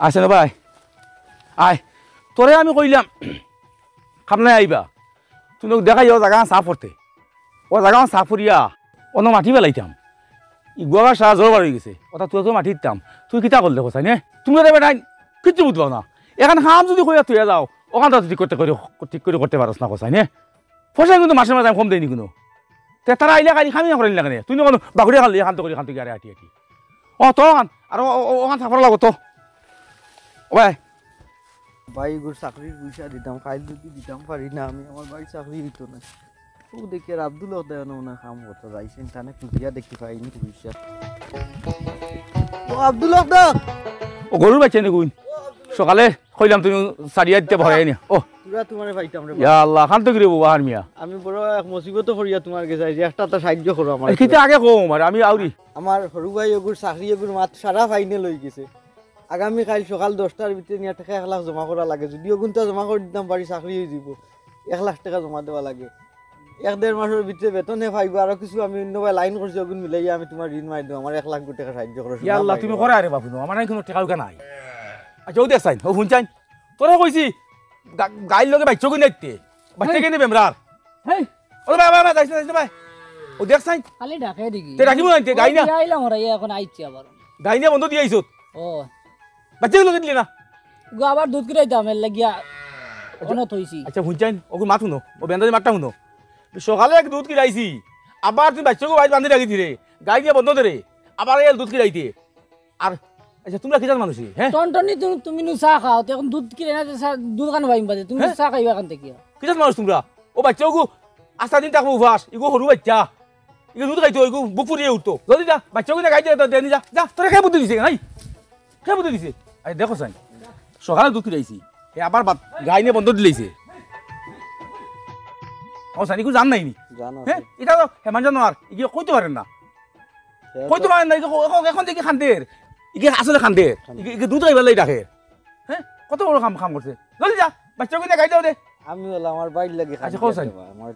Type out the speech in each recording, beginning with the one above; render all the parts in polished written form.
আছে না ভাই আয় তোরে আমি কইলাম খামলাই আইবা তুমি দেখাই ও জায়গা সাফ করতে ও জায়গা সাফ করিয়া অন্য মাটি পেলাইতাম ইগুয়া সারা জোর বার হয়ে গেছে ওটা তুই তো মাটি দিতাম তুই কিতা করলে কোথায় নে তুমি বেটাই কিচ্ছু বুঝবাও না এখানে খাম যদি কইয়া তুই যাও ওখান তো ঠিক করে করতে পারস না কোথায় নে পয়সা কিন্তু মাসে মাসে কম দেয়নি কোনো তারা আইলে কালি খামি করেন লাগে তুই কোনো বাগুড়িয়া খালি এখান তো করি এখান থেকে আরে আটি আটি তো আর ওখান সাফার লাগো তো ভাই ভাই এগুলো চাকরির পয়সা দিতাম খাইল যদি দিতাম পারি না আমি আমার ভাই চাকরি দিত না ও দেখি আর আব্দুল দেওয়া না কাম করতে যাইছেন তানে খুঁটিয়া দেখতে পাইনি পয়সা ও আব্দুল ও গরুর বাচ্চা নি গুণ সকালে কইলাম তুমি সারিয়া দিতে ভরাই নি ও পুরা তোমারে পাইতাম রে ইয়া আল্লাহ খান তো গিরে বাবা মিয়া আমি বড় এক মুসিবত করিয়া তোমার কাছে আইছি একটা তো সাহায্য করো আমার কিতা আগে কম আর আমি আউরি আমার সরু ভাই এগুর চাকরি এগুর মাত সারা ফাইনাল হয়ে গেছে আগামী কাল সকাল 10টার ভিতরে নিয়ে টাকা 1 লাখ জমা করা লাগে যদিও গুনটা জমা করে দিতাম পারি চাকরি হয়ে যাব 1 লাখ টাকা জমা দেওয়া লাগে 1-1.5 মাসের ভিতরে বেতনে পাইব আর কিছু আমি অন্য ভাই লাইন করছি ওগুন মিলাইয়া আমি তোমার ঋণ মারি দিও আমার 1 লাখ টাকা সাহায্য করো ইয়া আল্লাহ তুমি করে আরে বাপু আমার নাই কোনো টাকা নাই আচ্ছা ও দেখছাইন ও শুনছাইন তোরা কইছি গাইল লগে বাইচো কই নাইতে বাচ্চা কেনে বেমরার হেই ও ভাই ভাই যাইছ ভাই ও দেখছাইন খালি ঢাকাই দিকি তে রাখিব নাইতে গাই না আইলাম ওরা এখন আইছি আবার গাই না বন্ধ দি আইছত ও বাচ্চা লগে দিলি না গো আবার দুধ কিরাইতাম এর লাগিয়া অনত হইছি আচ্ছা শুনছাইন ওকে মাত শুনো ও বেন্দাজি মাতটা শুনো সকালে এক দুধ কিরাইছি আবার তুমি বাচ্চাকে বাইরে বাঁধি রাখি দিরে গাই দিয়ে বন্ধ ধরে আবার এল দুধ কিরাইতে আর আচ্ছা তোমরা কি জান মানুষ হ্যাঁ টনটনি তুমি নু চা খাও এখন দুধ কিনে না দুধ কান বাইম বাজে তুমি চা খাইবা কান থেকে কি জান মানুষ তোমরা ও বাচ্চাকে আস্তা দিন থাকবো উপাস ইগো সরু বাচ্চা ইগো দুধ খাইতো ইগো বুক ফুরিয়ে উঠতো জলদি যা বাচ্চাকে গাই দিয়ে দেনি যা যা তোরা খেয়ে বুদ্ধি দিছে নাই খেয়ে বুদ্ধি দিছে আরে দেখো সাইন সকালে দুধ কিরাইছি এ আবার গাই নিয়ে বন্ধ দিলেইছে ও সাইন ইগো জান নাই নি জানো হ্যাঁ এটা তো হেমান জানো আর ইগো কইতে পারেন না কইতে পারেন না এখন দেখি খান্দের ইগে আসলে খান্দের ইগে দুধ খাইবার লাগি ডাকে হ্যাঁ কত বড় কাম করছে জলদি যা বাচ্চাকে গাই দাও দে আমি হলো আমার বাইর লাগে আচ্ছা কও সাইন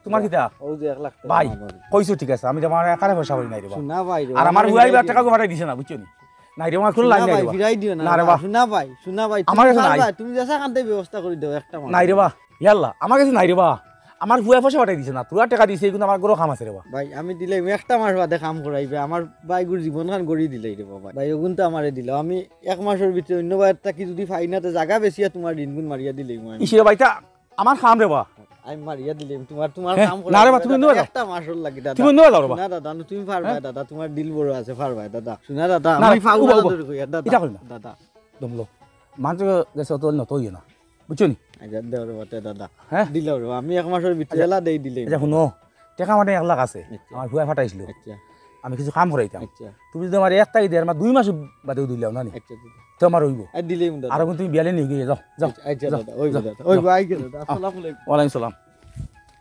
তোমার কিটা ও যে 1 লাখ টাকা ভাই কইছো ঠিক আছে আমি তোমার একারে পয়সা করি নাই রে না ভাই আর আমার হুয়াইবার টাকা পাঠাই দিছে না বুঝছো নি নাই রে আমার কোনো লাইন নাই রে ফিরাই দিও না না রে বাহ শোনা ভাই আমার কাছে নাই তুমি যেসা কানতে ব্যবস্থা করে দাও একটা নাই রে বাহ ইয়াল্লা আমার কাছে নাই রে বাহ আমার হুয়া পয়সা পাঠাই দিছে না তোরা টাকা দিছে কিন্তু আমার গরো কাম আছে রে বাহ ভাই আমি দিলে একটা মাস বাদে কাম করাইবে আমার বাইগুর জীবনখান গড়ি দিলেই রে বাবা ভাই ওগুন তো আমারে দিল আমি 1 মাসের ভিতরে অন্য বাইর থাকি যদি ফাইনাতে জায়গা বেশিয়া তোমার ঋণগুণ মারিয়া দিলেই মই ইসিরে ভাইটা আমার কাম রে বাহ আমি মারিয়া দিলে তোমার কাম না রে বাহ তুমি নয় একটা মাসের লাগি দাদা তুমি নয় দাও রে বাহ না দাদা তুমি পারবা দাদা তোমার দিল বড় আছে পারবা দাদা শুনা দাদা আমি ফাউ দাদা এটা কই না দাদা দমলো মানুষ গেছে তো না তোই না বুঝছো নি আচ্ছা দেও রে বাতে দাদা হ্যাঁ দিলাও রে আমি 1 মাসের ভিতরে এলা দেই দিলে আচ্ছা শুনো টাকা মানে 1 লাখ আছে আমার হুয়া ফাটাইছিল আচ্ছা আমি কিছু কাম করাইতাম আচ্ছা তুমি যদি আমার 1 তারিখ দেয় আমার 2 মাস বাদেও দিলাও না নি আচ্ছা তো আমার হইব আর দিলেই দাদা আর তুমি বিয়ালে নিয়ে গিয়ে যাও যাও আচ্ছা দাদা ওই দাদা ওই ভাই কে দাদা আসসালামু আলাইকুম ওয়ালাইকুম সালাম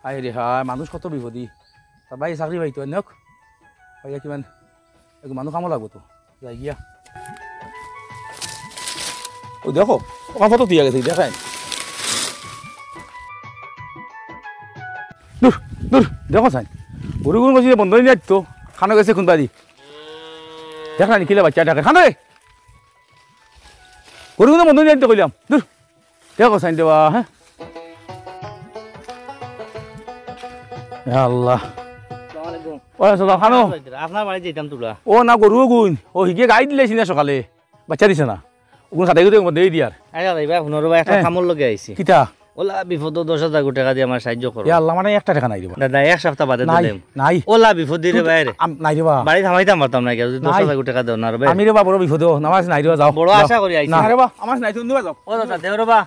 হাই রে হাই মানুষ কত বিপদী তার ভাই চাকরি পাইতো অন্যক ভাইয়া কিমান একটু মানুষ কামো লাগবো তো যাই গিয়া ও দেখো ওখান ফটো দিয়ে গেছে দেখাই দূর দূর দেখো চাই গরু গরু গেছি বন্ধ নিয়ে তো খানো গেছে কোন বাড়ি দেখা নি কিলে বাচ্চা ডাকে খানো রে গরু গরু বন্ধ নিয়ে কইলাম দূর দেখো চাই দেবা হ্যাঁ আল্লাহ খানো আপনার বাড়ি যেতাম তোলা ও না গরু গুণ ও হিগে গাই দিলেছি না সকালে বাচ্চা দিছে না ওগুন খাতে গিয়ে মধ্যে দিয়ার আচ্ছা ভাই পুনর ভাই একটা কামর লগে আইছি কিতা ওলা বিপদ 10,000 টাকা দিয়ে আমার সাহায্য করো আল্লাহ মানে 1 টাকা নাই রে দাদা 1 সপ্তাহ বাদে নাই দিলাম নাই ওলা বিপদ দিরে বাইরে নাই রে বা বাড়ি থামাইতাম পারতাম না যদি 10,000 টাকা দাও না রে আমি রে বা বড় বিপদ নামাজ নাই রে যাও বড় আশা করি আইছি না রে বা আমার নাই তুমি যাও ও দাদা দেও রে বা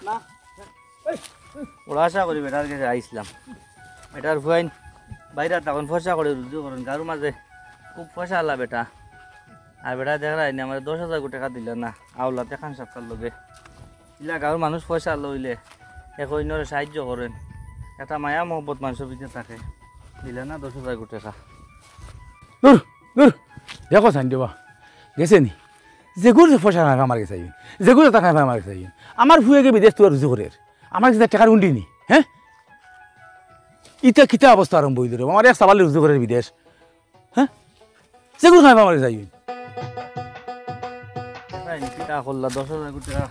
বড় আশা করি বেটার কাছে আইছিলাম বেটার ফুয়াইন বাইরে তখন পয়সা করে রুজু করেন গারু মাঝে খুব পয়সা আল্লাহ বেটা আর বেটা দেখা রাইনি আমার 10,000 টাকা দিল না আওলাতে খান সপ্তাহ লগে ইলা গাঁর মানুষ পয়সা লইলে এখন অন্যরে সাহায্য করেন একটা মায়া মহব্বত মানুষের ভিতরে থাকে দিলে না 10,000 টাকা দূর দূর দেখো সাইন দেবা গেছে নি যেগুলো পয়সা নাই আমার কাছে যেগুলো টাকা নাই আমার কাছে আমার ফুয়ে গিয়ে বিদেশ তোর রুজু করে আমার কাছে টাকার উন্ডি নি হ্যাঁ ইটা কিতা অবস্থা আরম্ভ হইল রে আমার এক সাবালে রুজু করে বিদেশ হ্যাঁ যেগুলো খাই আমার কাছে পিতা করলা 10,000 টাকা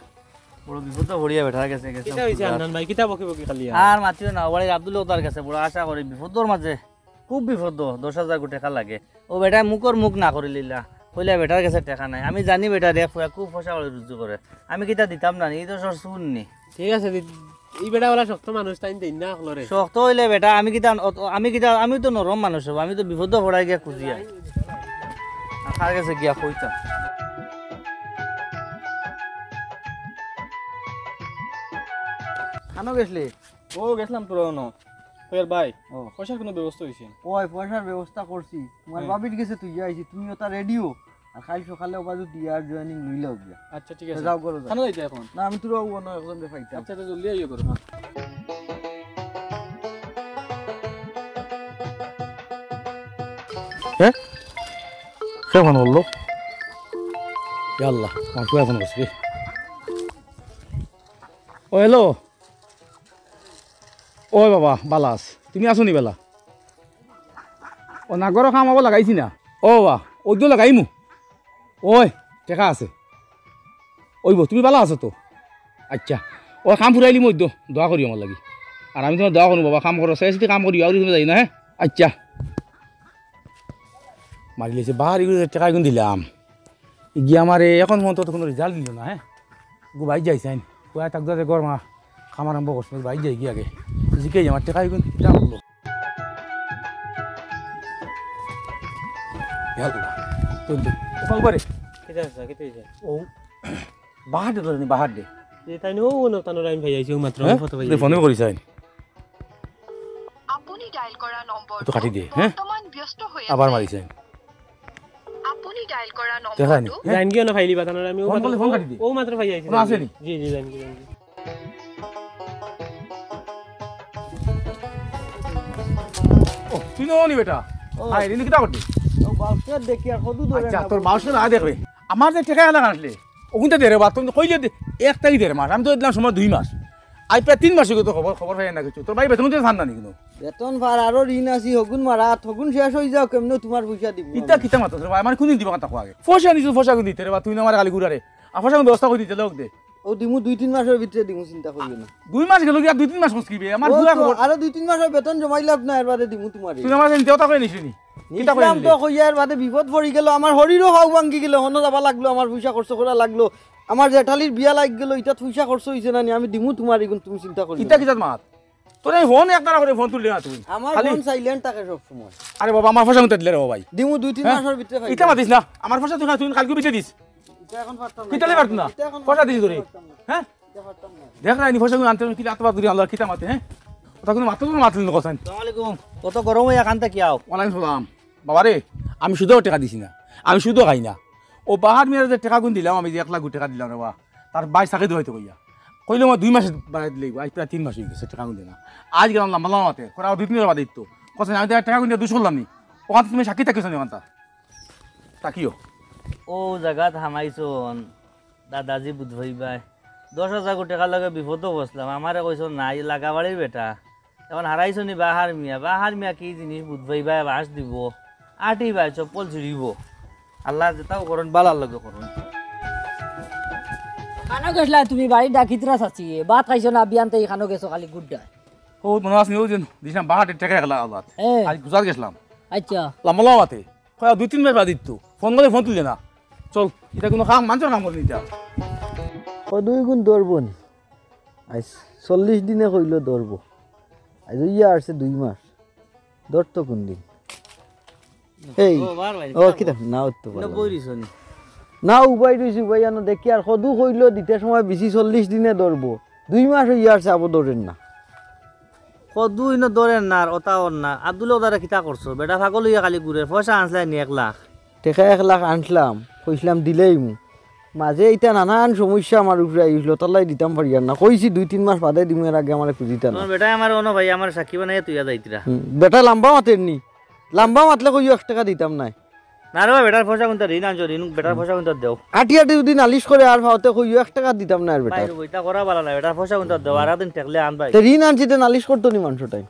বড় বিপদ ভরিয়া বেটা গেছে গেছে কিতা হইছে আন্নান ভাই কিতা বকি বকি খালি আর মাতিও না বাড়ির আব্দুল তার কাছে বড় আশা করি বিপদর মাঝে খুব বিপদ 10,000 কোটি টাকা লাগে ও বেটা মুখর মুখ না করে লিলা কইলা বেটার কাছে টাকা নাই আমি জানি বেটা রে খুব পয়সা করে রুজু করে আমি কিতা দিতাম না এই তো সর শুননি ঠিক আছে এই বেটা ওলা শক্ত মানুষ তাই দেন না হলরে শক্ত হইলে বেটা আমি তো নরম মানুষ হব আমি তো বিপদ ভরাই গিয়া খুঁজি আর কাছে গিয়া কইতাম খানো গেছলি ও গেছিলাম তোর কয়ার ভাই পয়সার কোনো ব্যবস্থা হয়েছে ওই পয়সার ব্যবস্থা করছি তোমার বাবির কাছে তুই যাইছি তুমি ওটা রেডিও আর কাল সকালে বাজু ডিআর জয়েনিং লইলেও গিয়া আচ্ছা ঠিক আছে যাও করো খানো যাইতে এখন না আমি তোর অন্য একজন দেখাইতাম আচ্ছা তো জলদি আইও করো হ্যাঁ সে ফোন করলো আল্লাহ আমার কুয়া ফোন করছি ও হ্যালো ওই বাবা বালাস তুমি আসো নি বেলা ও নাগর খাম আবার লাগাইছি না ও বাবা ওই তো লাগাইমু ওই টেকা আছে ওইব তুমি বালা আছো তো আচ্ছা ও কাম ফুরাইলি মই দোয়া করি আমার লাগি আর আমি তোমার দোয়া করো বাবা কাম করো চাই কাম করি আর তুমি যাই না হ্যাঁ আচ্ছা মারি লেছে বাহারি টেকা এগুন দিলাম গিয়ে আমার এখন মতো তো কোনো রেজাল্ট দিল না হ্যাঁ গো বাইর যাইছে আইন কোয়া তাক যাতে গরমা খাম আরম্ভ করছে বাইর যাই গিয়ে আগে জিকে আমার টেকা এগুন যা করলো কিতা হইছে কিতা হইছে ও বাহার দে তো বাহার দে এই তাই নো নো তানোর আইন ভাই আইছে মাত্র ফটো ভাই ফোনে করিস আইন আপুনি ডায়াল কৰা তো কাটি নম্বৰটো দিয়ে হ্যাঁ বৰ্তমান ব্যস্ত হৈ আবার আছে মারিস আইন আপুনি ডায়াল কৰা দেখা নি নম্বৰটো জান গিয়ে না ফাইলি বাতানোর আমি ফোন করলে ফোন কাটি দি ও মাত্র ভাই আইছে কোনো আছে নি? জি জি জান গিয়ে ও তুই নো নি বেটা হাই রিনি কিটা করবি ও বাউসার দেখি আর কত দূরে আচ্ছা তোর বাউস না দেখবে আমার যে টেকা লাগা আসলে ওগুনটা দেরে বা তুমি কইলে 1 তারিখ দেড় মাস আমি তো দিলাম সময় 2 মাস আই প্রায় 3 মাস হয়ে তো খবর পাই না কিছু তোর ভাই বেতন তো জান না কিন্তু বেতন ভার আরো ঋণ আছি হগুন মারা হগুন শেষ হয়ে যাও কেমনে তোমার পয়সা দিব ইটা কিতা মাত্র তোর ভাই আমার কোনদিন দিবা কথা আগে পয়সা নিছু পয়সা কোন দিতে রে বা তুই না আমার গালি গুড়ারে আপসা ব্যবস্থা করে দিতে লোক দে ও দিমু 2-3 মাসের ভিতরে দিমু চিন্তা করিও না 2 মাস গেল কি আর 2-3 মাস মুশকিবে আমার ও পুরা তো খবর আরো 2-3 মাসের বেতন জমাই লাভ না এরবারে দিমু তোমারে তুই আমার দেওতা করে নিছিনি কিতা করে নিলাম তো কইয়ার বাদে বিপদ পড়ি গেল আমার শরীরও হাউ ভাঙ্গি গেল হন যাবা লাগলো আমার পয়সা খরচ করা লাগলো আমার জেঠালির বিয়া লাগ গেল এটা পয়সা খরচ হইছে না নি আমি দিমু তোমার এগুন তুমি চিন্তা করিও কিতা না। কিতা মাত তোর এই ফোন একবার করে ফোন তুললি না তুই আমার খালি ফোন সাইলেন্ট থাকে সব সময় আরে বাবা আমার পয়সা কোনটা দিলে রে ভাই দিমু 2-3 হ্যাঁ? মাসের ভিতরে ইটা মাতিস না আমার পয়সা তুই কালকে বিচে দিস এটা এখন পারতাম কিতা লে পারত না এটা এখন পয়সা দিস তোরে হ্যাঁ এটা পারতাম না দেখ না নি পয়সা কোন আনতে কি আতবা দুরি আল্লাহ কিতা মাতে হ্যাঁ ওটা কোনো মাত্র মাতলি না কথা আসসালামু আলাইকুম কত গরম হয়ে এখান থেকে আও ওয়ালাইকুম সালাম বাবা রে আমি শুধু টাকা দিছি না আমি শুধু খাই না ও বাহার মেয়ের যে টাকা গুণ দিলাম আমি যে 1 লাখ টাকা দিলাম রে বা তার 22 টাকা হয়তো কইয়া কইলে মই 2 মাস বাড়াই দিলে আজ প্রায় 3 মাস হয়ে গেছে টাকা গুণ দিনা আজ গেলাম লম্বা লম্বাতে করা 2-3 দিন বাদ দিত কথা আমি টাকা গুণ দিয়ে 200 করলাম নি ওখান তুমি সাক্ষী থাকিস না ওখানটা তাকিও ও জায়গাত হামাইছন দাদাজি বুধভাই ভাই 10,000 কোটি টাকা লাগে বিপদও বসলাম আমারে কইছো নাই লাগাবাড়ির বেটা এখন হারাইছো নি বাহার মিয়া কি জিনিস বুধভাই ভাই বাস দিব আটি ভাই চপ্পল ছিড়িব আল্লাহ যেটাও করুন বালার লগে করুন খানো গেছলা তুমি বাড়ি ডাকিতরা চাচ্ছি ভাত খাইছো না বিয়ানতে খানো গেছো খালি গুড্ডা ও মনে আছে নিও যে দিছিলাম বাহার টাকা গেলা আল্লাহ হ্যাঁ আজ গুজার গেছিলাম আচ্ছা লম্বা লম্বাতে কয়া 2-3 মাস বাদ দিত ফোন করে ফোন তুললে না চল এটা কোনো কাম মানছো কাম করে নিতে ও 2 গুণ দৌড়বো নি আজ 40 দিনে কইলো দৌড়বো আজ ইয়া আসছে 2 মাস দৌড়তো কোন দিন এই ও বার ভাই ও কিতা না তো বইরিছো নি না উবাই রইছি উবাই আনো দেখি আর সদু কইলো দিতে সময় বেশি 40 দিনে দৌড়বো 2 মাস হইয়া আসছে আবো দৌড়েন না কদু ইনো ধরেন না আর ওটা ওর না আব্দুল ওদারে কিতা করছো বেটা ফাগল হইয়া খালি ঘুরে পয়সা আনছলাই নি 1 লাখ টেকা 1 লাখ আনছিলাম কইছিলাম দিলেই মু মাঝে এটা নানান সমস্যা আমার উপরে আইছিল তালাই দিতাম পারি আর না কইছি 2-3 মাস বাদে দিমু এর আগে আমার খুঁজিতা না তোমার বেটা আমার অনো ভাই আমার সাক্ষী বানাইয়া তুইয়া যাইতিরা বেটা লম্বা মাতের নি লম্বা মাতলে কইও 1 টাকা দিতাম না না রে ভাই বেটার পয়সা কোনটা ঋণ আনছো ঋণ বেটার পয়সা কোনটা দেও আটি আটি যদি নালিশ করে আর ভাওতে কইও 1 টাকা দিতাম না আর বেটা ভাই বইটা করা ভালো না বেটার পয়সা কোনটা দেও আর দিন টেকলে আন ভাই তে ঋণ আনছি তে নালিশ করতো নি মানুষটাই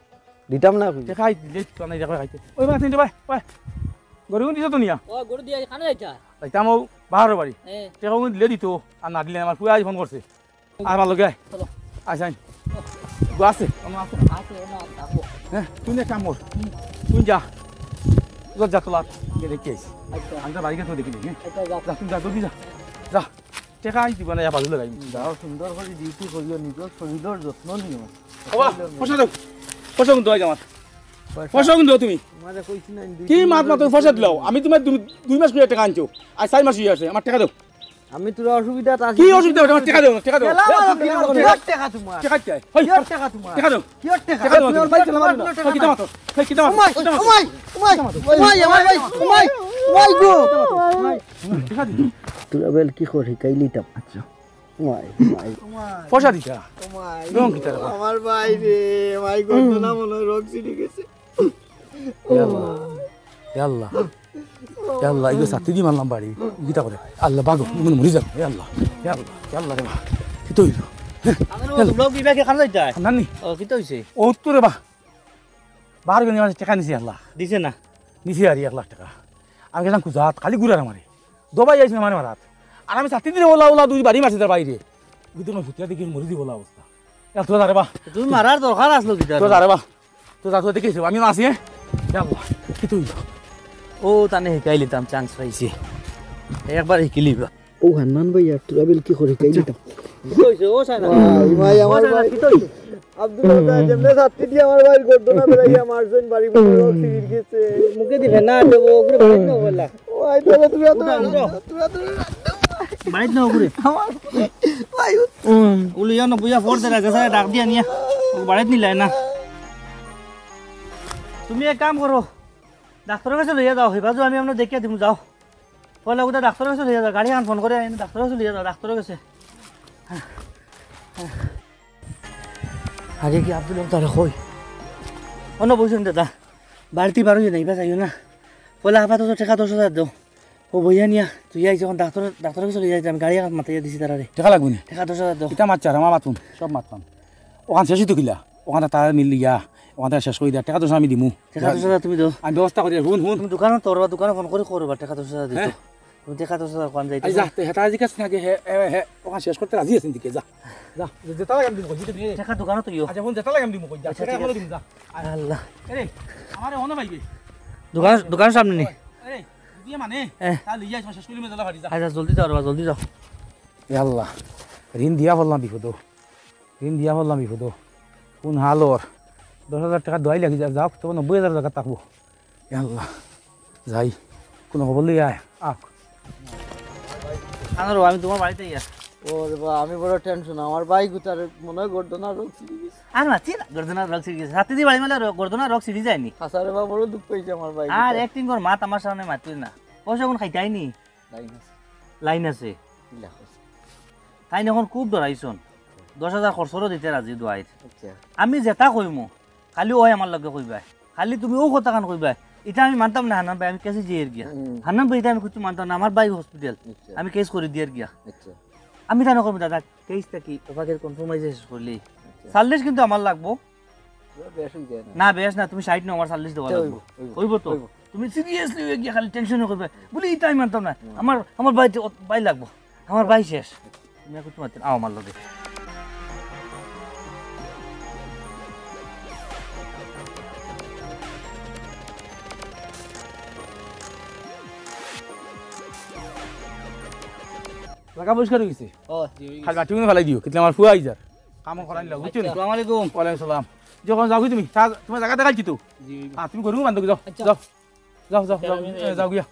দিতাম না কই খাই দিলে তো নাই দেখা খাইতে ওই মা তিনটে ভাই গরু দিছ তো নিয়া ও গরু দিয়ে খানো যাইতা তাইতাম ও বাহার বাড়ি হ্যাঁ টাকা দিলে দিত আর না দিলে আমার পুয়া ফোন করছে আর ভালো গে চলো। আচ্ছা গো আছে আছে না থাকবো হ্যাঁ তুই না কাম কর তুই যা তোর যা তোলা দেখে আইস আচ্ছা আমরা বাড়িতে তো দেখিনি হ্যাঁ আচ্ছা যা যা তুমি যা জলদি যা যা টেকা আই দিবা না বাজু লাগাই যাও সুন্দর করে ডিউটি করিও নিজের শরীরের যত্ন নিও বাবা পয়সা দাও পয়সা কিন্তু আই আমার পয়সা কিন্তু তুমি তোমারে কইছি না কি মাত মাত পয়সা দিলাও আমি তোমার 2 মাস করে টাকা আনছো আর 4 মাস হয়ে আছে আমার টাকা দাও আমি তোর অসুবিধা আছে কি অসুবিধা আমার টাকা দাও টাকা দাও টাকা তোমার টাকা চাই হই কিয়র টাকা তোমার টাকা দাও কিয়র টাকা টাকা দাও ভাই চলা মারো কি দাও তো কি দাও ওমাই ওমাই ওমাই ওমাই আমার ভাই ওমাই ওমাই গো টাকা দিও তোরা বেল কি করে কাইলিতাম আচ্ছা ওমাই ওমাই পয়সা দিছা ওমাই রং কি তার আমার ভাই রে ভাই গো না মনে রোগ সিডি গেছে আল্লাহ আল্লাহ ইগো সাথে দি মারলাম বাড়ি গীতা করে আল্লাহ বাগো মনে মরি যাবে আল্লাহ আল্লাহ রে কি তো হইলো তোমরাও কি ব্যাগে খান যাইতা নানি ও কি তো হইছে ও তো রে বা বার গনি মানে টাকা নিছি আল্লাহ দিছে না নিছি আর 1 লাখ টাকা আমি গেলাম কুজাত খালি ঘুরার আমারে দবাই যাইছে মানে মারাত আর আমি সাথে দিলে ওলা ওলা দুই বাড়ি মারছি তার বাইরে কিন্তু না ভুতিয়া দেখি মরি দি বলা অবস্থা এত যারে বা তুমি মারার দরকার আসলো কি তো যারে বা তো যা তো দেখিস আমি না আছি আল্লাহ কি তো হইলো ও তানে শিকাইলিতাম চান্স পাইছি একবার শিকিলিবা ও হান্নান ভাই আর তোরা বেল কি করে কাইলিতাম কি হইছে ও সাইনা ভাই আমার ভাই কি তো হইছে আব্দুল রাজ্জাক যেমনে সাথে দিয়ে আমার ভাই ঘটনা বেরাইয়া মারছেন বাড়ি বড় রোগ সিডি গেছে মুখে দিবে না দেবো ওগুলো বাইরে না বললা ওই তোরা তোরা বাইরে না ওগুলো ভাই উলি জানো বুঝা ফোর দে রাখা স্যার ডাক দিয়া নিয়া ও বাইরে নিলাই না তুমি এক কাম করো ডাক্তারের কাছে লইয়া যাও হেবাজু আমি আপনার দেখিয়া দিমু যাও পয়লা ওটা ডাক্তারের কাছে লইয়া যাও গাড়ি খান ফোন করে আইন ডাক্তারের কাছে লইয়া যাও ডাক্তারের কাছে আগে কি আব্দুল তাহলে কই অন্য বসুন দাদা বাড়তি বারো নাইবা যাইও না পয়লা আপাতত টাকা 10,000 দাও ও বইয়া নিয়া তুই আই যখন ডাক্তারের কাছে লইয়া যাই আমি গাড়ি মাতাইয়া দিছি তারারে টাকা লাগবে না টাকা 10,000 দাও কিতা মারছে আর আমার মাতুন সব মাতলাম ওখান শেষই তো কিলা ওখানে তার মিলিয়া ওখানে শেষ করে দেয় টাকা তো আমি দিমু টাকা 10,000 তুমি দাও আমি ব্যবস্থা করি শুন শুন তুমি দোকানত তোরবা দোকানে ফোন করে করবা টাকা 10,000 দিতো তুমি টাকা 10,000 কোন যাইতে যা হেতা জিজ্ঞাস নাকি হে ওখানে শেষ করতে রাজি আছেন দিকে যা যা যেটা লাগে আমি দিমু কই তুমি টাকা দোকানত ইও আচ্ছা ফোন যেটা লাগে আমি দিমু কই যা আচ্ছা, সেটা ঠিক আমি আছে। দিমু যা আল্লাহ আরে আমারে অন ভাইবে দোকান সামনে নি আরে দিয়ে মানে হ্যাঁ। তা লিয়া শেষ করি মে যা বাড়ি যা আচ্ছা জলদি যাও জলদি যাও আল্লাহ ঋণ দিয়া বললাম বিপদ কোন হালর 10,000 টাকা দোয়াই লাগি যাও তো 90,000 টাকা থাকবো আল্লাহ যাই কোনো খবর লই আয় আনারো আমি তোমার বাড়িতে ইয়া ওরে বাবা আমি বড় টেনশন আমার ভাই গুতার মনে হয় ঘটনা রোগ সিডি গেছে আর মাছি না গর্দনা রক সিরি গেছে হাতে দি বাড়ি মেলে গর্দনা রক সিরি যায়নি হাসারে বাবা বড় দুঃখ পাইছে আমার ভাই আর অ্যাক্টিং কর মাত আমার সামনে মাতুই না পয়সা কোন খাইতাইনি লাইন আছে তাই এখন খুব ডরাইছন 10,000 খরচরও দিতে রাজি দোয়াইর আচ্ছা আমি যেটা কইমু খালি ওই আমার লগে কইবা খালি তুমি ও কথা কান কইবা এটা আমি মানতাম না হান্নান ভাই আমি কেসে জিয়ের গিয়া হান্নান ভাই এটা আমি কিছু মানতাম না আমার ভাই হসপিটাল আমি কেস করে দিয়ার গিয়া আচ্ছা আমি তা নকরবো দাদা কেসটা কি ওভাগের কনফার্মাইজেস করলি 40 কিন্তু আমার লাগবো বেশ হই যায় না না বেশ না তুমি 60 নাও আমার 40 দেওয়া লাগবো হইব তো তুমি সিরিয়াসলি হয়ে গিয়া খালি টেনশন করবে বলি এটা আমি মানতাম না আমার ভাই লাগবো আমার ভাই শেষ তুমি কিছু মানতে আও আমার লগে লাগা পরিষ্কার হয়ে গেছে ও খালি মাটি কিন্তু ফেলাই দিও কিন্তু আমার ফুয়া আইজার কাম করাই লাগ বুঝছো আসসালামু আলাইকুম ওয়ালাইকুম সালাম যখন যাও তুমি তোমার জায়গা দেখাইছি তো হ্যাঁ তুমি গরু বান্ধব যাও যাও গিয়া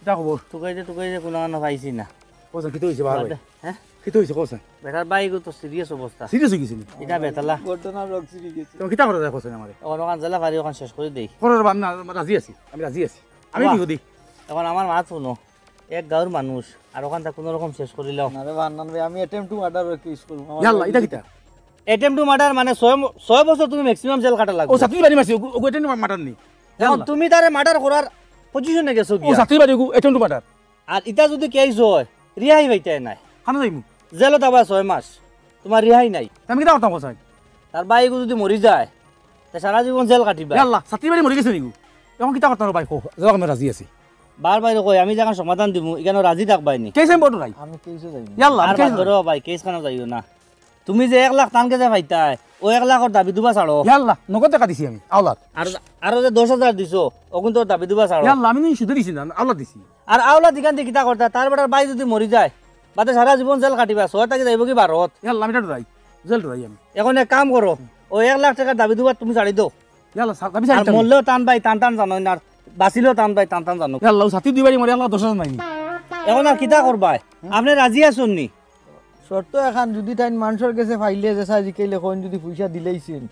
এটা খবর তোকে যে কোনো না পাইছি না কোসা কিতো হইছে ভালো হ্যাঁ কিতো হইছে কোসা বেটার বাইক তো সিরিয়াস অবস্থা সিরিয়াস হয়ে গেছিনি এটা বেতালা ঘটনা রোগ সিডি গেছে তুমি কিতা করে দেখো আমারে এখন ওখান জেলা বাড়ি ওখান শেষ করে দেই করার বাদ না রাজি আছি আমি বাহ। বিপদি এখন আমার মাত শুনো এক গাঁর মানুষ আর ওখানটা কোনো রকম শেষ করিলাম না রে হান্নান ভাই আমি অ্যাটেম্প টু মার্ডার কেস করব ইয়াল্লা এটা কিতা অ্যাটেম্প টু মার্ডার মানে 6 বছর তুমি ম্যাক্সিমাম জেল কাটা ও লাগবে সাতরি বাড়ি মারছি ও এটেন মাটার নি এখন তুমি তারে মার্ডার করার পজিশনে গেছো ও গিয়া সাতরি বাড়ি এটেন মাটার আর ইটা যদি কেস হয় রিহাই হইতে নাই খানা যাইমু জেলত আবার 6 মাস তোমার রিহাই নাই আমি কিতা করতাম কোসা তার বাইক যদি মরি যায় তা সারা জীবন জেল কাটিবা ইয়াল্লা সাতরি বাড়ি মরে গেছে নিগু এখন কিতা করতাম ভাই কো যাও আমি রাজি আছি বারবার কই আমি যখন সমাধান দিব এখানে রাজি থাকবাইনি কেস আমি বড় রাই আমি কেসও যাইনি ইয়াল্লা আর বাদ করো ভাই কেস খানো যাইও না তুমি যে 1 লাখ টানকে যে পাইতাই ও 1 লাখর দাবি দুবা ছাড়ো ইয়াল্লা নগদ টাকা দিছি আমি আওলাদ আর যে 10,000 দিছো ওগুন তোর দাবি দুবা ছাড়ো ইয়াল্লা আমি শুধু দিছি না আওলাদ দিছি আর আওলা দিকান দিয়ে কিতা করতা তার বেটার বাই যদি মরি যায় বাদে সারা জীবন জেল কাটিবা 6 টাকা যাইব কি 12 ইয়াল্লা আমি এটা রাই জেল রাই আমি এখন এক কাম করো ও 1 লাখ টাকা দাবি দুবা তুমি ছাড়ি দাও ইয়াল্লা আমি আর চাই মরলেও টান ভাই টান টান জানো না আর বাঁচিলেও টান ভাই টান টান জানো ইয়াল্লা সাথী দিবারি মরে ইয়াল্লা 10,000 নাইনি এখন আর কিতা করবা আপনি রাজি আছেন নি শর্ত এখন যদি তাই মানুষের কাছে ফাইলে যে চাই জিকাইলে কোন যদি পয়সা দিলেইছেন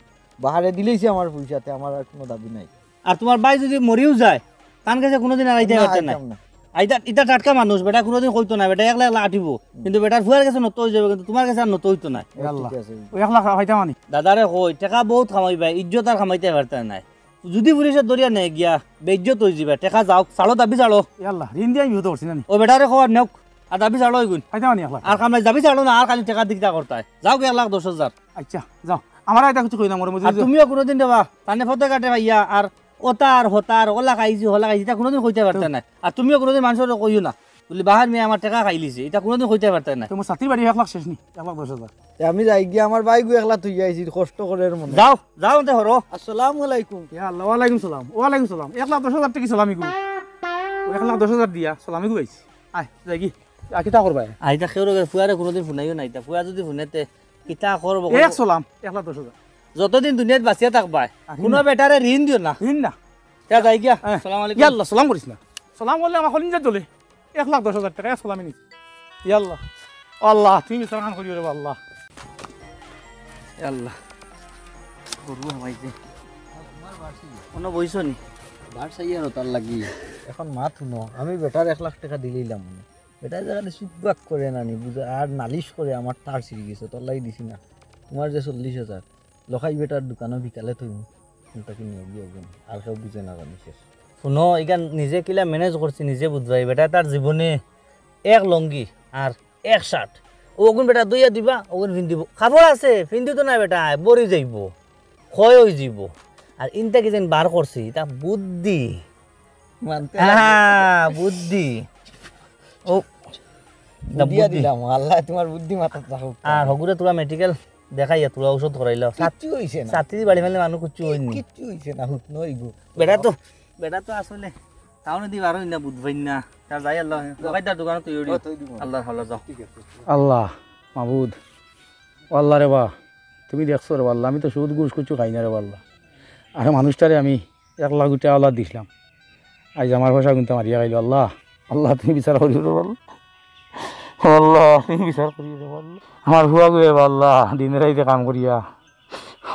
বাহারে দিলেইছে আমার পয়সাতে আমার আর কোনো দাবি নাই আর তোমার ভাই যদি মরিও যায় তার কাছে কোনোদিন আর আইতে পারতেন না আইতাম না। আইতা ইটা টাটকা মানুষ বেটা কোনোদিন কইতো না বেটা 1 লাখ আটিব কিন্তু বেটার ফুয়ার কাছে নত হয়ে যাবে কিন্তু তোমার কাছে আর নত হইতো না ইয়াল্লা ঠিক আছে ও 1 লাখ হইতা মানি দাদারে কই টাকা বহুত কামাইবা ইজ্জত আর কামাইতে পারতেন নাই যদি পুলিশের দরিয়া নেই গিয়া বেইজ্জত হয়ে যাবে টাকা যাও চালো দাবি চালো ইয়াল্লা ঋণ দিয়ে আমি হতে পারছি না ও বেটারে খবর নেওক আর দাবি চালো এগুন হইতা মানি 1 লাখ আর কামাই দাবি চালো না আর খালি টাকা দিকটা করতায় যাও 1 লাখ 10,000 আচ্ছা যাও আমার এটা কিছু কই না মরে আর তুমিও কোনোদিন দেবা তানে ফটো কাটে ভাইয়া আর ওতার হতার ওলা খাইছি হলা খাইছি এটা কোনোদিন কইতে পারতেন না আর তুমিও কোনোদিন মানুষের কইও না বলি বাহার মেয়ে আমার টাকা খাইলিছে এটা কোনোদিন কইতে পারতেন না তোমার সাথী বাড়ি 1 লাখ শেষ নি 1 লাখ 10,000 তে আমি যাই গিয়ে আমার বাইক একলা তুই আইছি কষ্ট করে এর মনে যাও যাও তে হরো আসসালামু আলাইকুম ইয়াল্লা ওয়ালাইকুম সালাম 1 লাখ 10,000 টাকা সালামি গো 1 লাখ 10,000 দিয়া সালামি গো আইছি আয় যাই কি কিতা করবা আইতা খেউর ফুয়ারে কোনোদিন ফোনাইও না ইতা ফুয়া যদি ফোনেতে কিতা করব এক সালাম 1 লাখ 10,000 যতদিন দুনিয়াত বাঁচিয়া থাকবা কোনো বেটারে ঋণ দিও না ঋণ না তা যাই গিয়া আসসালামু আলাইকুম ইয়াল্লা সালাম করিস না সালাম করলে আমার খলিন যা চলে 1 লাখ 10,000 টাকা সালামি নি ইয়াল্লা আল্লাহ তুমি সালাম করিও রে আল্লাহ আল্লাহ গরু হামাইছে কোনো বইছো নি বার চাইয়ার তার লাগি এখন মাত শুনো আমি বেটার 1 লাখ টাকা দিলেইলাম মনে বেটার জায়গাতে চুপবাক করে নানি বুঝে আর নালিশ করে আমার তার ছিঁড়ি গেছে তোর লাগি দিছি না তোমার যে 40,000 লখাই বেটার দোকানে বিকালে তুই তাকে নিয়ে গিয়ে আর কেউ বুঝে না জানি শেষ শুনো এখান নিজে কিলা ম্যানেজ করছি নিজে বুঝবাই বেটা তার জীবনে 1 লঙ্গি আর 1 শার্ট ওগুন বেটা দুইয়া দিবা ওগুন ফিন্দিব খাবার আছে ফিন্দিত না বেটা বরি যাইব ক্ষয় হয়ে যাব আর ইনটা কি যেন বার করছি তা বুদ্ধি মানতে হ্যাঁ বুদ্ধি ও দা দিয়া বুদ্ধি দিলাম আল্লাহ তোমার বুদ্ধি মাথা রাখো আর হগুরে তোরা মেডিকেল দেখাইয়া তোরা ঔষধ করাইল কিচ্ছু হইছে না সাথী বাড়ি ফেলে মানুষ কুচু হইনি কিচ্ছু হইছে না হুত নইব বেটা তো আসলে টাউনে দি বারো না বুঝবাই না তার যাই আল্লাহ দোকানদার দোকানে তুই আল্লাহ ভালো যাও আল্লাহ মাবুদ ও আল্লাহ রে বা তুমি দেখছো রে আল্লাহ আমি তো সুদ ঘুষ কিছু খাই না রে আল্লাহ আর মানুষটারে আমি 1 লাখ টাকা আল্লাহ দিছিলাম আজ আমার পয়সা কিন্তু মারিয়া খাইল আল্লাহ আল্লাহ তুমি বিচার করিও রে আল্লাহ আল্লাহ তুমি বিচার করিও রে আল্লাহ আমার হুয়া গুয়ে আল্লাহ দিনের রাইতে কাম করিয়া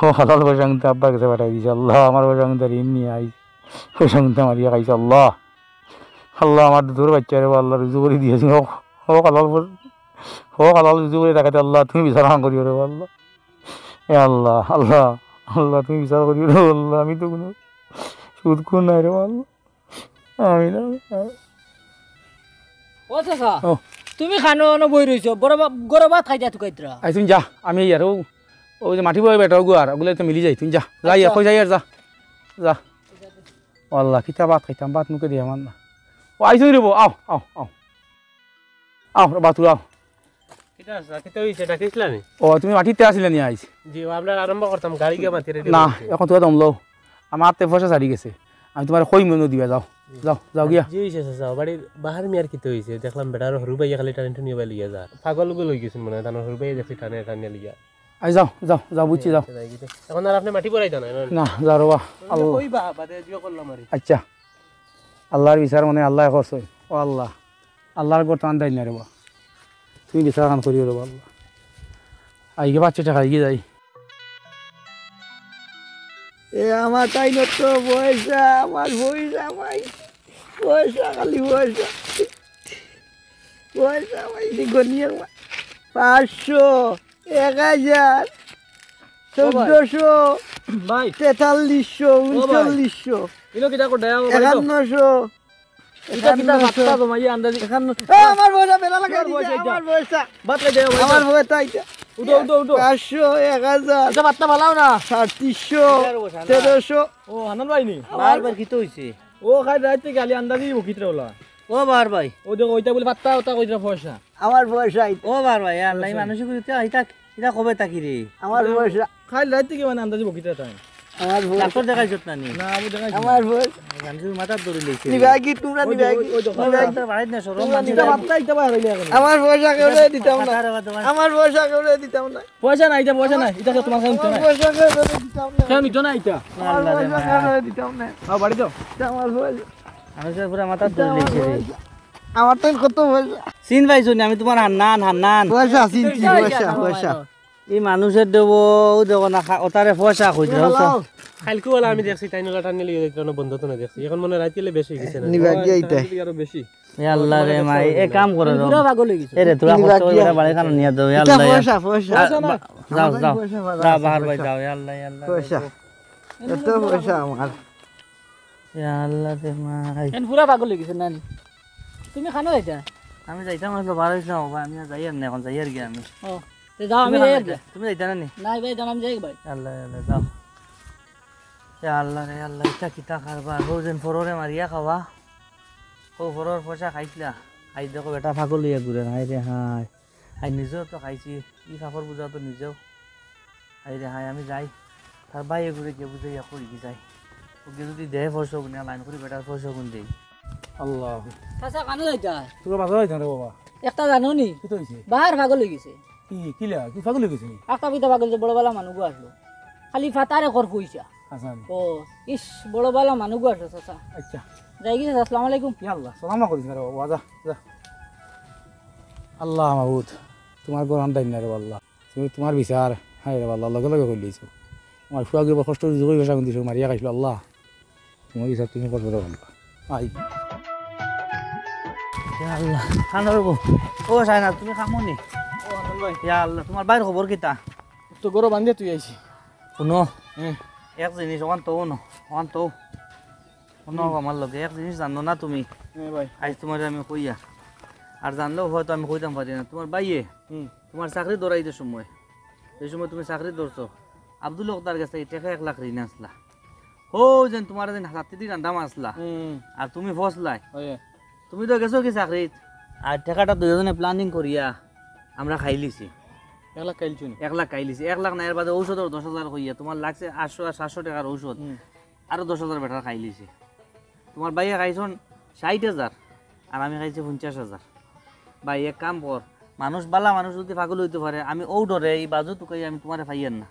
ও হালাল পয়সা কিন্তু আব্বার কাছে পাঠাই দিছে আল্লাহ আমার পয়সা কিন্তু ঋণ নিয়ে আই পয়সা কিন্তু মারিয়া খাইছে আল্লাহ আল্লাহ আমার দুধের বাচ্চা রে আল্লাহ রুজু করে দিয়েছি হোক হালাল রুজু করে দেখাতে আল্লাহ তুমি বিচার করিও রে আল্লাহ এ আল্লাহ আল্লাহ আল্লাহ তুমি বিচার করিও রে আল্লাহ আমি তো কোনো সুদ খুন নাই রে আল্লাহ আমি না ও চাচা ও। তুমি খানো ন বই রইছো গরবাত খাইতা তুকাইতরা আই তুমি যা আমি আর ওই যে মাটি বই বেটা ওগুলো আর ওগুলো তো মিলি যাই তুমি যা যাই কই যাই আর যা যা আল্লাহ কিতা ভাত খাইতাম ভাত মুখে দিয়ে আমার না ও আইসুই রেবো আও আও আও আও বাত আও কিটা কিটা হইছে ডাকিছিলা নি ও তুমি মাটিতে আসলে নিয়ে আইস জি আমরা আরম্ভ করতাম গাড়ি গিয়ে মাতি রেডি না এখন তো দম লও আমার হাতে পয়সা ছাড়ি গেছে আমি তোমার কই মনে দিবা যাও যাও যাও গিয়া জি হইছে চাচা বাড়ির বাহার মিয়ার কিতে হইছে দেখলাম বেটার হরু ভাইয়া খালি টানি টুনি বাই লিয়া যা পাগল গো লই গেছেন মনে তার হরু ভাইয়া দেখি টানে টানে লিয়া আই যাও যাও যাও বুঝছি যাও এখন আর আপনি মাটি পড়াই দেন না যাও রবা আল্লাহ কইবা বাদে জিও করলাম আরে আচ্ছা আল্লাহর বিচার মানে আল্লাহ করছে ও আল্লাহ আল্লাহর গর টান দেয় না রে বা তুমি বিচার কান করিও রে আল্লাহ আইগে বাচ্চাটা খাইগে যাই এ আমার তাই তো পয়সা আমার পয়সা ভাই পয়সা খালি পয়সা পয়সা পাইছি গনিয়ার 500 1000 1400 ভাই 4300 3900 ইনো কিটা কো দেয়া 5100 এটা কিটা বাচ্চা তোমাই আন্দাজি আমার পয়সা বেলা লাগে আমার পয়সা বাত লাই দেয়া আমার পয়সা আইতা উঠো উঠো উঠো 500 1000 এটা বাচ্চা ভালাও না 3700 1300 ও হানান ভাই নি বারবার কিতে হইছে ও খাই রাইতে গালি আন্দাজি বকিতরা ওলা ও বার ভাই ও দেখো ওইটা বলে পাত্তা ওটা কইরা পয়সা আমার পয়সা ও বার ভাই আল্লাহ মানুষ কইতে এটা কবে তাকি রে আমার পয়সা খাই রাইতে কি মানে আন্দাজি বকিতরা তাই আমার পয়সা ডাক্তার দেখাইছত না নি না আমি দেখাই আমার পয়সা মানুষ মাথা ধরে লইছে নিবা কি তোমরা নিবা কি ডাক্তার বাড়াইত না সরম মানুষ এটা পাত্তা এটা বাইরে হইলে এখন আমার পয়সা কেউ দিতাম না আমার পয়সা কেউ দিতাম না পয়সা নাই এটা পয়সা নাই এটা তোমার কাছে আমার নাই পয়সা কেউ দিতাম না কেন নিতো না এটা আমার পয়সা কেউ দিতাম না হ্যাঁ বাড়ি দাও আমার পয়সা মানুষের পুরা মাথা ধরে লইছে রে আমার তো কত পয়সা চিন পাইছো নি আমি তোমার হান্নান পয়সা চিনছি পয়সা পয়সা এই মানুষের দেব ও দেব না ওতারে পয়সা কইতে কালকে বলা আমি দেখছি তাই নলা টানি লিয়ে যাইতো না বন্ধ তো না দেখছি এখন মনে রাইতে বেশি হয়ে গেছে না নিবা কি এইটা আরো বেশি আল্লাহ রে মাই এ কাম করে দাও পুরা পাগল হয়ে গেছে এ রে তোরা কষ্ট করে বেটা বাড়ি খানা নিয়ে দাও এটা আল্লাহ পয়সা পয়সা যাও যাও পয়সা যাও বাহার ভাই যাও আল্লাহ আল্লাহ পয়সা এত পয়সা আমার আল্লাহ রে মাই এখন পুরা পাগল হয়ে গেছে নানি তুমি খানো এটা আমি যাইতাম আসলে বার হইছিলাম ভাই আমি যাই আর না এখন যাই আর কি আমি ও তে যাও আমি যাই আর কি। তুমি যাইতা না নি নাই ভাই জানাম যাই ভাই আল্লাহ আল্লাহ যাও আল্লাহ রে আল্লাহ এটা কিতা কারবার ও যেন ফররে মারিয়া খাওয়া ও ফরর পয়সা খাইছিলা আই দেখো বেটা ফাগল হইয়া ঘুরে হাই রে হাই আই নিজেও তো খাইছি ই কাপড় বুঝাও তো নিজেও হাই রে হাই আমি যাই তার বাইরে ঘুরে গিয়ে বুঝাইয়া করি কি যাই ওকে যদি দেহে পয়সা গুনে লাইন করে বেটার পয়সা গুন দেই আল্লাহ কাঁচা কানো এটা তোর বাজার হইতাম রে বাবা একটা জানো নি কি তো হইছে বাহার পাগল হয়ে গেছে কি কিলা কি পাগল হয়ে গেছে নি আকা পিতা পাগল যে বড় বালা মানুষ আসলো খালি ফাতারে কর পয়সা হাসান ও ইস বড় বালা মানুষ আসলো চাচা আচ্ছা যাই গেছে আসসালামু আলাইকুম ইয়া আল্লাহ সালাম করিস না রে বাবা যা যা আল্লাহ মাহবুদ তোমার গরম দাই না রে আল্লাহ তুমি তোমার বিচার হায় রে আল্লাহ লগে লগে করে দিয়েছো আমার ফুয়া গিয়ে কষ্ট জোগাই ভাষা কোন দিছো মারিয়া খাইছিল আল্লাহ তোমার বিচার তুমি করবে রে আল্লাহ আই ইয়া আল্লাহ খানা রবো ও সাইনা তুমি খামো নি ও আনন্দ ভাই ইয়া আল্লাহ তোমার বাইর খবর কিতা তো গরো বান্ধিয়ে তুই আইছি শুনো হ্যাঁ এক জিনিস ওখান তো শুনো আমার লগে এক জিনিস জানো না তুমি হ্যাঁ ভাই আজ তোমার আমি কইয়া আর জানলেও হয়তো আমি কইতাম পারি না তোমার বাইয়ে তোমার চাকরি দৌড়াইতে সময় এই সময় তুমি চাকরি দৌড়ছো আব্দুল তার কাছে টাকা 1 লাখ ঋণ আসলা হো যেন তোমার যেন হাতে দিয়ে রান্দাম আসলা আর তুমি ফসলাই হয় তুমি তো গেছো কি চাকরিত আর টাকাটা দুজনে প্ল্যানিং করিয়া আমরা খাইলিছি একলা কাইলছুন 1 লাখ খাইলিছি 1 লাখ না এর বাদে ঔষধের 10,000 কইয়া তোমার লাগছে 800 আর 700 টাকার ঔষধ আরো 10,000 বেটার খাইলিছি তোমার ভাইয়া খাইছন 60,000 আর আমি খাইছি 50,000 ভাই এক কাম কর মানুষ বালা মানুষ যদি পাগল হইতে পারে আমি ও ডরে এই বাজু তুকাই আমি তোমারে ফাইয়ার না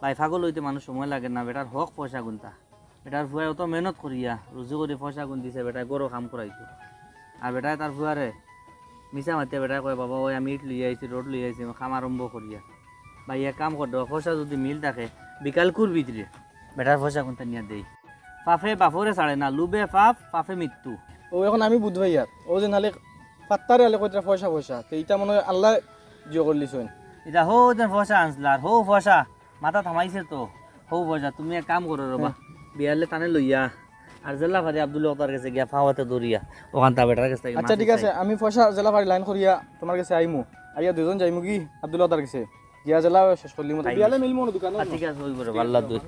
ভাই পাগল হইতে মানুষ সময় লাগে না বেটার হক পয়সা গুনতা বেটার ফুয়াই অত মেহনত করিয়া রুজি করে পয়সা গুন দিছে বেটায় গরো কাম করাইতো আর বেটায় তার ফুয়ারে মিছা মাতিয়া বেটায় কয় বাবা ওই আমি ইট লই আইছি রোড লই আইছি কাম আরম্ভ করিয়া ভাই এক কাম কর দেওয়া পয়সা যদি মিল থাকে বিকাল কুর ভিতরে বেটার পয়সা গুনতা নিয়ে দেই পাফে বাফরে ছাড়ে না লুবে পাফে মৃত্যু ও এখন আমি বুঝ ভাই আর ও যে নালে পাত্তারে আলে কইরা পয়সা পয়সা তো এটা মনে হয় আল্লাহ জিও করলিছুন এটা হো যেন পয়সা আনছিল আর হো পয়সা মাথা থামাইছে তো হো পয়সা তুমি এক কাম করো রবা বিয়ালে টানে লইয়া আর জেলা ভারি আব্দুল ওতার কাছে গিয়া ফাওয়াতে দৌড়িয়া ওখান তা বেটার কাছে আচ্ছা ঠিক আছে আমি পয়সা জেলা বাড়ি লাইন করিয়া তোমার কাছে আইমু আইয়া দুজন যাইমু কি আব্দুল্লাহ তার কাছে গিয়া জেলা শেষ করলি মতো বিয়ালে মিলমু না দোকানে ঠিক আছে ওই করে ভাল্লা দুই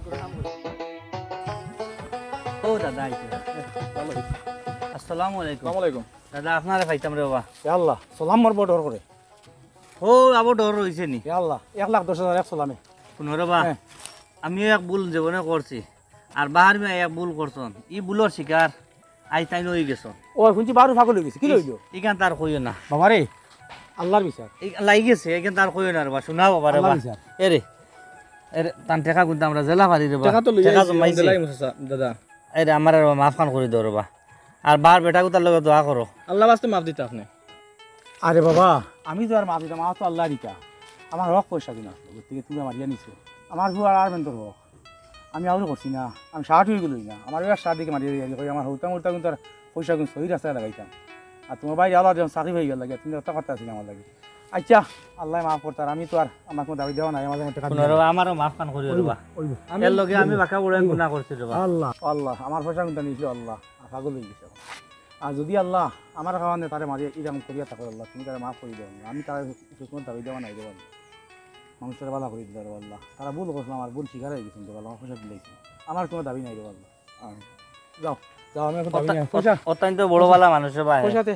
ও দাদা আইছে আসসালামু আলাইকুম আসসালামু আলাইকুম দাদা আপনারে পাইতাম রে বাবা ইয়া আল্লাহ সালাম মারবো ডর করে ও আবার ডর রইছে নি ইয়া আল্লাহ 1,10,000 এক সালামে শুনো রে বা আমি এক ভুল জীবনে করছি আর বাহার মে এক ভুল করছন ই ভুলর শিকার আই তাই নই গেছ ও শুনছি বারো পাগল হয়ে গেছে কি লইলো ইখান তার কইও না বাবা রে আল্লাহর বিচার লাগি গেছে এখান তার কইও না রে বা শোনা বাবা রে বা আল্লাহর বিচার এরে এরে তান টাকা গুনতে আমরা জেলা পারি রে বা টাকা তো লইয়া জমাইছি জেলাই মুসা দাদা এরে আমার মাফ খান করে দাও রে বা আর বাহার বেটা গুতার লগে দোয়া করো আল্লাহ বাস্তে মাফ দিতে আপনি আরে বাবা আমি তো আর মা দিতাম আমার তো আল্লাহ দিতা আমার হক পয়সা কিনা গতিকে তুমি আমার ইয়া নিছো আমার ভুয়া আর মেন্তর হক আমি আরও করছি না আমি শার্ট হয়ে গেলই না আমার এবার শার্ট দিকে মারিয়ে দিয়ে আমার হইতাম উল্টা কিন্তু আর পয়সা কিন্তু সহি রাস্তায় লাগাইতাম আর তোমার ভাই আল্লাহ যখন চাকরি হয়ে গেল লাগে তুমি একটা কথা আছি আমার লাগে আচ্ছা আল্লাহ মাফ করতার আমি তো আর আমার কোনো দাবি দেওয়া নাই আমাদের মধ্যে শুনো রে বা আমারও মাফ খান করে রে বা এর লগে আমি বাঁকা উড়ে গুনাহ করছি রে বা আল্লাহ আল্লাহ আমার পয়সা কিন্তু নিয়েছিল আল্লাহ পাগল হয়ে গেছে আর যদি আল্লাহ আমার খাওয়ানে তারে মারিয়ে এরকম করিয়া থাকো আল্লাহ তুমি তারা মাফ করে দেবো আমি তারা সুসমত দাবি দেওয়া নাই দেবো মানুষের বাধা করে দিতে পারবো আল্লাহ তারা ভুল করছিল আমার ভুল শিকার হয়ে গেছেন দেবো আমার পয়সা দিলেছি আমার কোনো দাবি নাই দেবো আল্লাহ যাও যাও আমি এখন যাবি না। পয়সা অত্যন্ত বড় বালা মানুষে ভাই পয়সাতে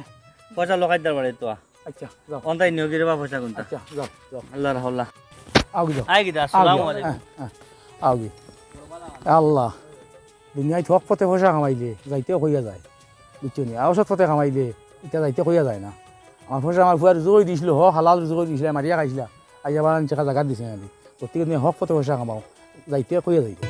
পয়সা লোকাই দার বাড়ি তো আচ্ছা যাও অন্তাই নিয়োগ বা পয়সা কোনটা আচ্ছা যাও যাও আল্লাহ রাহুল্লাহ আও যাও আই গিদা আসসালামু আলাইকুম আওগি আল্লাহ দুনিয়ায় থক পথে পয়সা কামাইলে যাইতেও কইয়া যায় বুঝছো নি আওসত পথে কামাইলে এটা যাইতে কইয়া যায় না আমার পয়সা আমার ফুয়ার রুজু করে দিছিল হালাল রুজু করে দিছিলে মারিয়া খাইছিলা আইয়া বারান চেকা জায়গা দিছে না প্রত্যেক দিনে হক পথে পয়সা কামাও যাইতে কইয়া যাইতে